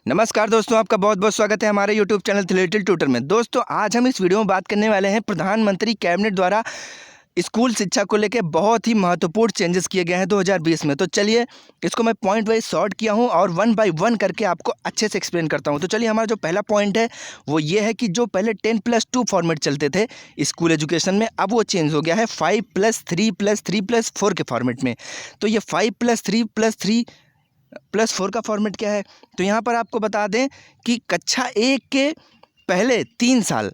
नमस्कार दोस्तों, आपका बहुत बहुत स्वागत है हमारे YouTube channel the little tutor में। दोस्तों, आज हम इस वीडियो में बात करने वाले हैं प्रधानमंत्री कैबिनेट द्वारा स्कूल शिक्षा को लेकर बहुत ही महत्वपूर्ण चेंजेस किए गए हैं 2020 में। तो चलिए इसको मैं पॉइंट वाइज सॉर्ट किया हूं और वन बाय वन करके आपको अच्छे से एक्सप्लेन करता हूं। तो चलिए, हमारा जो पहला पॉइंट है वो ये है कि जो पहले 10+2 फॉर्मेट चलते थे स्कूल एजुकेशन में, अब वो चेंज हो गया है 5+3+3+4 के फॉर्मेट में। तो ये 5+3+3+4 का फॉर्मेट क्या है? तो यहाँ पर आपको बता दें कि कक्षा 1 के पहले 3 साल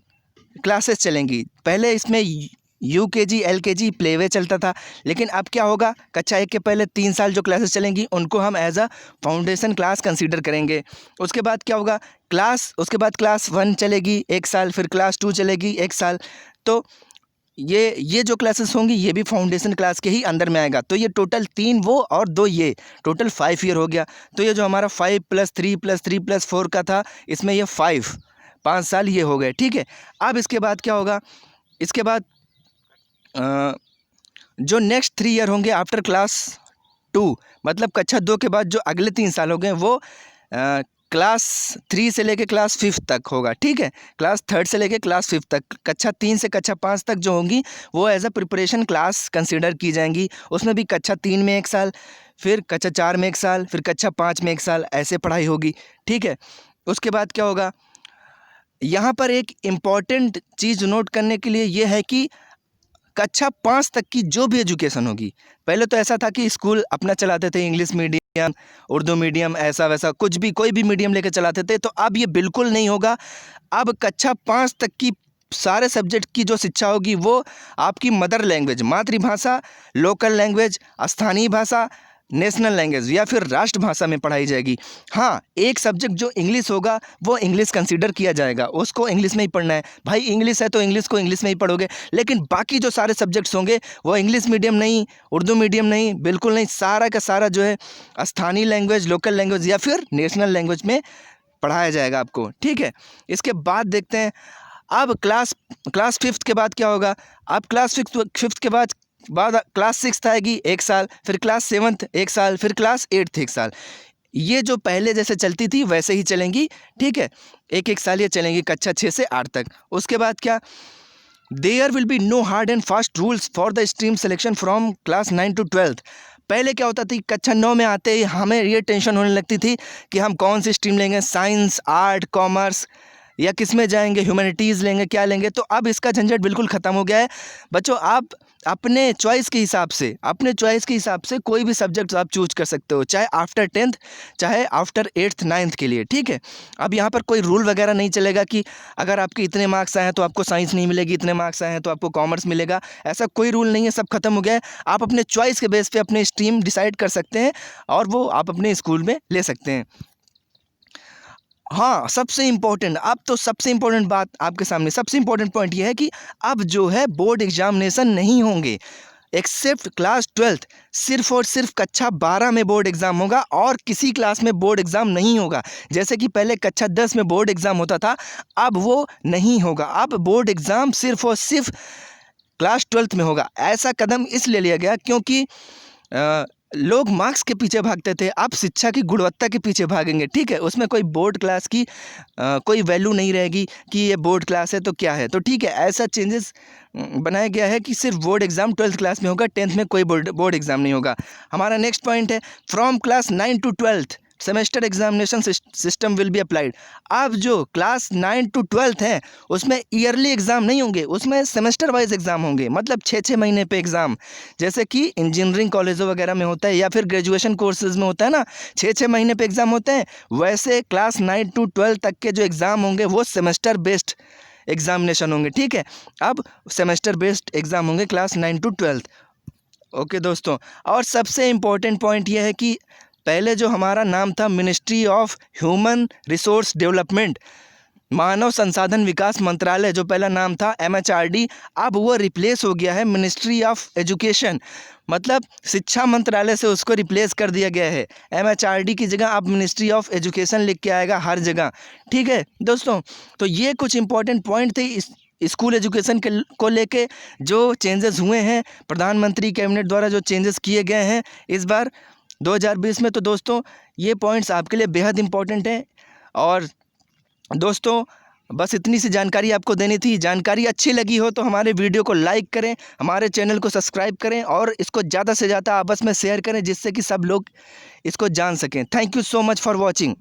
क्लासेस चलेंगी। पहले इसमें यूकेजी, एलकेजी, प्लेवे चलता था, लेकिन अब क्या होगा? कक्षा 1 के पहले 3 साल जो क्लासेस चलेंगी उनको हम as a foundation class consider करेंगे। उसके बाद क्या होगा? उसके बाद क्लास 1 चलेगी 1 साल, फिर क्लास 2 चलेगी 1 साल। तो ये जो क्लासेस होंगी ये भी फाउंडेशन क्लास के ही अंदर में आएगा। तो ये टोटल 3 वो और 2 ये, टोटल 5 ईयर हो गया। तो ये जो हमारा 5+3+3+4 का था, इसमें ये 5 साल ये हो गए। ठीक है, अब इसके बाद क्या होगा? इसके बाद जो नेक्स्ट 3 ईयर होंगे आफ्टर क्लास 2, मतलब कक्षा 2 के बाद जो अगले 3 साल हो गए वो क्लास 3 से लेके क्लास 5 तक होगा। ठीक है, क्लास 3 से लेके क्लास 5 तक, कक्षा 3 से कक्षा 5 तक जो होंगी वो as a preparation class consider की जाएंगी। उसमें भी कक्षा 3 में 1 साल, फिर कक्षा 4 में 1 साल, फिर कक्षा 5 में 1 साल, ऐसे पढ़ाई होगी। ठीक है, उसके बाद क्या होगा? यहाँ पर एक इम्पॉर्टेंट चीज़ नोट करने के लिए ये है कि कक्षा 5 तक की जो भी एजुकेशन होगी, पहले तो ऐसा था कि स्कूल अपना चलाते थे, इंग्लिश मीडियम, उर्दू मीडियम, ऐसा वैसा कुछ भी, कोई भी मीडियम लेकर चलाते थे। तो अब ये बिल्कुल नहीं होगा। अब कक्षा 5 तक की सारे सब्जेक्ट की जो शिक्षा होगी वो आपकी मदर लैंग्वेज, मातृभाषा, लोकल लैंग्वेज, स्थानीय भाषा, नेशनल लैंग्वेज या फिर राष्ट्रभाषा में पढ़ाई जाएगी। हाँ, एक सब्जेक्ट जो इंग्लिश होगा वो इंग्लिश कंसीडर किया जाएगा, उसको इंग्लिश में ही पढ़ना है। भाई इंग्लिश है तो इंग्लिश को इंग्लिश में ही पढ़ोगे, लेकिन बाकी जो सारे सब्जेक्ट्स होंगे वो इंग्लिश मीडियम नहीं, उर्दू मीडियम नहीं, बिल्कुल नहीं, सारा का सारा जो है स्थानीय लैंग्वेज, लोकल लैंग्वेज या फिर नेशनल लैंग्वेज में पढ़ाया जाएगा आपको। ठीक है, इसके बाद देखते हैं अब क्लास 5th के बाद क्या होगा। अब क्लास 5th के बाद क्लास 6th आएगी 1 साल, फिर क्लास 7th 1 साल, फिर क्लास 8th 1 साल। ये जो पहले जैसे चलती थी वैसे ही चलेंगी। ठीक है, 1-1 साल ये चलेंगी कक्षा 6 से 8 तक। उसके बाद क्या? There will be no hard and fast rules for the stream selection from class 9 to 12th। पहले क्या होता था? कक्षा 9 में आते ही हमें ये टेंशन होने लगती थी कि हम कौन सी स्ट्रीम लेंगे, साइंस, आर्ट, कॉमर्स या किस में जाएंगे, ह्यूमैनिटीज़ लेंगे, क्या लेंगे। तो अब इसका झंझट बिल्कुल ख़त्म हो गया है बच्चों। आप अपने चॉइस के हिसाब से कोई भी सब्जेक्ट आप चूज कर सकते हो, चाहे आफ्टर 10th, चाहे आफ्टर 8th 9th के लिए। ठीक है, अब यहाँ पर कोई रूल वगैरह नहीं चलेगा कि अगर आपके इतने मार्क्स आए हैं तो आपको साइंस नहीं मिलेगी, इतने मार्क्स आए हैं तो आपको कॉमर्स मिलेगा। ऐसा कोई रूल नहीं है, सब खत्म हो गया है। आप अपने चॉइस के बेस पे अपने स्ट्रीम डिसाइड कर सकते हैं और वो आप अपने स्कूल में ले सकते हैं। हाँ, सबसे इम्पोर्टेंट बात आपके सामने, सबसे इम्पोर्टेंट पॉइंट ये है कि अब जो है बोर्ड एग्जामिनेशन नहीं होंगे एक्सेप्ट क्लास 12th। सिर्फ और सिर्फ कक्षा 12 में बोर्ड एग्ज़ाम होगा और किसी क्लास में बोर्ड एग्ज़ाम नहीं होगा। जैसे कि पहले कक्षा 10 में बोर्ड एग्ज़ाम होता था, अब वो नहीं होगा। अब बोर्ड एग्ज़ाम सिर्फ और सिर्फ क्लास 12th में होगा। ऐसा कदम इसलिए लिया गया क्योंकि लोग मार्क्स के पीछे भागते थे, अब शिक्षा की गुणवत्ता के पीछे भागेंगे। ठीक है, उसमें कोई बोर्ड क्लास की कोई वैल्यू नहीं रहेगी कि ये बोर्ड क्लास है तो क्या है। तो ठीक है, ऐसा चेंजेस बनाया गया है कि सिर्फ बोर्ड एग्ज़ाम 12th क्लास में होगा, 10th में कोई बोर्ड एग्ज़ाम नहीं होगा। हमारा नेक्स्ट पॉइंट है from class 9 to 12th semester examination system will be applied. अब जो क्लास 9 to 12th हैं उसमें ईयरली एग्ज़ाम नहीं होंगे, उसमें सेमेस्टर वाइज एग्ज़ाम होंगे, मतलब 6-6 महीने पे एग्ज़ाम। जैसे कि इंजीनियरिंग कॉलेजों वगैरह में होता है या फिर ग्रेजुएशन कोर्सेज में होता है ना, 6-6 महीने पे एग्ज़ाम होते हैं। वैसे क्लास 9 to 12 तक के जो एग्ज़ाम होंगे वो सेमेस्टर बेस्ड एग्जामिनेशन होंगे। ठीक है, अब सेमेस्टर बेस्ड एग्ज़ाम होंगे क्लास 9 to 12th। ओके दोस्तों, और सबसे इम्पोर्टेंट पॉइंट ये है कि पहले जो हमारा नाम था ministry of human resource development, मानव संसाधन विकास मंत्रालय, जो पहला नाम था MHRD, अब वो रिप्लेस हो गया है मिनिस्ट्री ऑफ एजुकेशन, मतलब शिक्षा मंत्रालय से उसको रिप्लेस कर दिया गया है। MHRD की जगह अब मिनिस्ट्री ऑफ एजुकेशन लिख के आएगा हर जगह। ठीक है दोस्तों, तो ये कुछ इंपॉर्टेंट पॉइंट थे इस स्कूल एजुकेशन को लेके जो चेंजेस हुए हैं, प्रधानमंत्री कैबिनेट द्वारा जो चेंजेस किए गए हैं इस बार 2020 में। तो दोस्तों, ये पॉइंट्स आपके लिए बेहद इंपॉर्टेंट हैं और दोस्तों बस इतनी सी जानकारी आपको देनी थी। जानकारी अच्छी लगी हो तो हमारे वीडियो को लाइक करें, हमारे चैनल को सब्सक्राइब करें और इसको ज़्यादा से ज़्यादा आपस में शेयर करें, जिससे कि सब लोग इसको जान सकें। Thank you so much for watching.